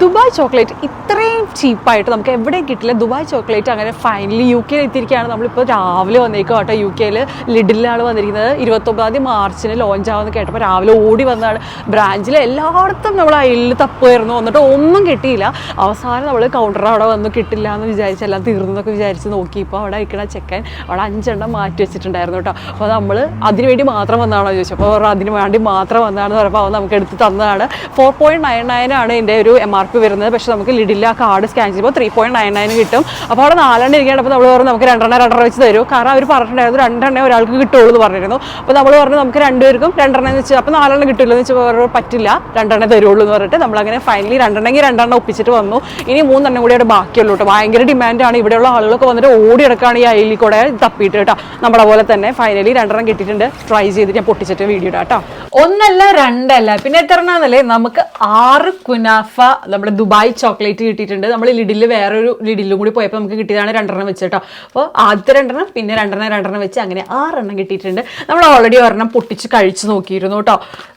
Dubai chocolate ഇത്രയും ചീപ്പായിട്ട് നമുക്ക് എവിടെയും കിട്ടില്ല. ദുബായ് ചോക്ലേറ്റ് അങ്ങനെ ഫൈനലി യു കെയിൽ എത്തിയിരിക്കുകയാണ്. നമ്മളിപ്പോൾ രാവിലെ വന്നേക്കും കേട്ടോ. യു കെയിൽ ലിഡിലാണ് വന്നിരിക്കുന്നത്. 29 മാർച്ചിന് ലോഞ്ച് ആവുമെന്ന് കേട്ടപ്പോൾ രാവിലെ ഓടി വന്നതാണ്. ബ്രാഞ്ചിൽ എല്ലായിടത്തും നമ്മൾ അയലിൽ തപ്പുമായിരുന്നു, എന്നിട്ട് ഒന്നും കിട്ടിയില്ല. അവസാനം നമ്മൾ കൗണ്ടർ അവിടെ വന്ന് കിട്ടില്ല എന്ന് വിചാരിച്ച് എല്ലാം തീർന്നു എന്നൊക്കെ വിചാരിച്ച് നോക്കി. ഇപ്പോൾ അവിടെ ഇരിക്കണ ചെക്കൻ അവിടെ 5 എണ്ണം മാറ്റി വെച്ചിട്ടുണ്ടായിരുന്നു കേട്ടോ. അപ്പോൾ നമ്മൾ അതിന് വേണ്ടി മാത്രം വന്നതാണോ ചോദിച്ചു. അപ്പോൾ അതിന് വേണ്ടി മാത്രം വന്നതാണെന്ന് പറയുമ്പോൾ അവൻ നമുക്ക് എടുത്ത് തന്നതാണ്. 4.99 ആണ് എൻ്റെ ഒരു MRP വരുന്നത്. പക്ഷേ നമുക്ക് ലിഡില്ല കാർഡ് സ്കാൻ ചെയ്യുമ്പോൾ 3.99 കിട്ടും. അപ്പോൾ അവിടെ 4 എണ്ണം ഇരിക്കുകയാണ്. അപ്പോൾ നമ്മൾ പറഞ്ഞു നമുക്ക് 2 വെച്ച് തരും. കാരണം അവർ പറഞ്ഞിട്ടുണ്ടായിരുന്നു 2 എണ്ണേ ഒരാൾക്ക് കിട്ടുള്ളൂ എന്ന് പറഞ്ഞിരുന്നു. അപ്പോൾ നമ്മൾ പറഞ്ഞു നമുക്ക് 2 പേർക്കും 2 എണ്ണം വെച്ച്, അപ്പോൾ 4 എണ്ണം കിട്ടില്ല എന്ന് വെച്ചാൽ പറ്റില്ല, 2 എണ്ണേ തരുള്ളൂ എന്ന് പറഞ്ഞിട്ട് നമ്മളങ്ങനെ ഫൈനലി 2 എണ്ണെങ്കിൽ 2 എണ്ണം ഒപ്പിച്ചിട്ട് വന്നു. ഇനി 3 എണ്ണം കൂടി അവിടെ ബാക്കിയുള്ളൂ കേട്ടോ. ഭയങ്കര ഡിമാൻഡാണ്. ഇവിടെയുള്ള ആളുകളൊക്കെ വന്നിട്ട് ഓടിയെടുക്കുകയാണ് ഈ അയലിൽ കൂടെ തപ്പിയിട്ട് കേട്ടോ. നമ്മളെ പോലെ തന്നെ ഫൈനലി 2 എണ്ണം കിട്ടിയിട്ടുണ്ട്. ട്രൈ ചെയ്തിട്ട് ഞാൻ പൊട്ടിച്ചിട്ട് വീഡിയോ ഇടാം കേട്ടോ. 1 അല്ല 2 അല്ല പിന്നെ എത്ര എണ്ണാന്നല്ലേ, നമുക്ക് 6 കുനാഫ നമ്മുടെ ദുബായ് ചോക്ലേറ്റ് കിട്ടിയിട്ടുണ്ട്. നമ്മൾ ലിഡിൽ വേറൊരു ലിഡിലും കൂടി പോയപ്പോൾ നമുക്ക് കിട്ടിയതാണ് 2 എണ്ണം വെച്ച് കേട്ടോ. അപ്പോൾ ആദ്യത്തെ 2 എണ്ണം പിന്നെ 2 എണ്ണം വെച്ച് അങ്ങനെ 6 എണ്ണം കിട്ടിയിട്ടുണ്ട്. നമ്മൾ ഓൾറെഡി ഒരെണ്ണം പൊട്ടിച്ച് കഴിച്ച് നോക്കിയിരുന്നു കേട്ടോ.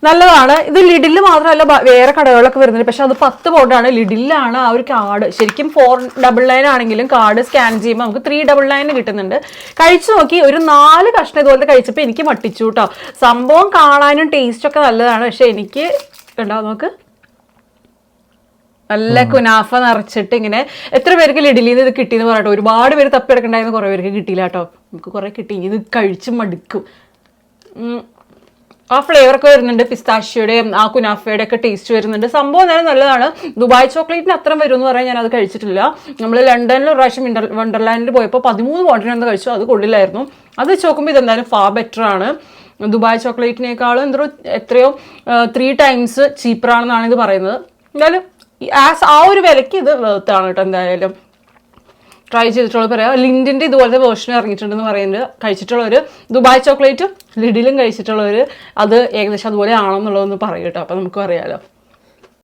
നല്ലതാണ്. ഇത് ലിഡിൽ മാത്രമല്ല വേറെ കടകളിലൊക്കെ വരുന്നുണ്ട്. പക്ഷെ അത് 10 പൗണ്ടാണ്. ലിഡിലാണ് ആ ഒരു കാർഡ്. ശരിക്കും 499 ആണെങ്കിലും കാർഡ് സ്കാൻ ചെയ്യുമ്പോൾ നമുക്ക് 399 കിട്ടുന്നുണ്ട്. കഴിച്ചു നോക്കി ഒരു 4 കഷ്ണം ഇതുപോലത്തെ കഴിച്ചപ്പോൾ എനിക്ക് മട്ടിച്ചു കേട്ടോ. സംഭവം കാണാനും ടേസ്റ്റൊക്കെ നല്ലതാണ്. പക്ഷെ എനിക്ക് ഉണ്ടാവും നോക്ക്, നല്ല കുനാഫ നിറച്ചിട്ട് ഇങ്ങനെ. എത്ര പേർക്ക് ലിഡിലിൽ നിന്ന് ഇത് കിട്ടിയെന്ന് പറയട്ടോ. ഒരുപാട് പേര് തപ്പിയെടുക്കണ്ടായിരുന്നു, കുറേ പേർക്ക് കിട്ടിയില്ല കേട്ടോ. നമുക്ക് കുറേ കിട്ടി. ഇത് കഴിച്ച് മടുക്കും. ആ ഫ്ലേവറൊക്കെ വരുന്നുണ്ട്. പിസ്താഷ്യോയുടെയും ആ കുനാഫയുടെ ഒക്കെ ടേസ്റ്റ് വരുന്നുണ്ട്. സംഭവം എന്തായാലും നല്ലതാണ്. ദുബായ് ചോക്ലേറ്റിന് അത്ര വരും എന്ന് പറയാൻ ഞാൻ അത് കഴിച്ചിട്ടില്ല. നമ്മൾ ലണ്ടനിൽ ഒരു പ്രാവശ്യം വണ്ടർലാൻഡിൽ പോയപ്പോൾ 13 ക്വാണ്ടിറ്റി ഒന്ന് കഴിച്ചു. അത് കൊള്ളില്ലായിരുന്നു. അത് വെച്ച് നോക്കുമ്പോൾ ഇതെന്തായാലും ഫാർ ബെറ്റർ ആണ്. ദുബായ് ചോക്ലേറ്റിനേക്കാളും എത്രയോ 3 times ചീപ്പറാണെന്നാണ് ഇത് പറയുന്നത്. എന്തായാലും ആ ഒരു വിലയ്ക്ക് ഇത് വേർത്താണ് കേട്ടോ. എന്തായാലും ട്രൈ ചെയ്തിട്ടുള്ളത് പറയാം. ലിൻഡിൻ്റെ ഇതുപോലത്തെ വേർഷൻ ഇറങ്ങിയിട്ടുണ്ടെന്ന് പറയുന്നത്. കഴിച്ചിട്ടുള്ളവർ ദുബായ് ചോക്ലേറ്റും ലിഡിലും കഴിച്ചിട്ടുള്ളവർ അത് ഏകദേശം അതുപോലെ ആണെന്നുള്ളതൊന്ന് പറയും കേട്ടോ. അപ്പോൾ നമുക്ക് അറിയാമല്ലോ.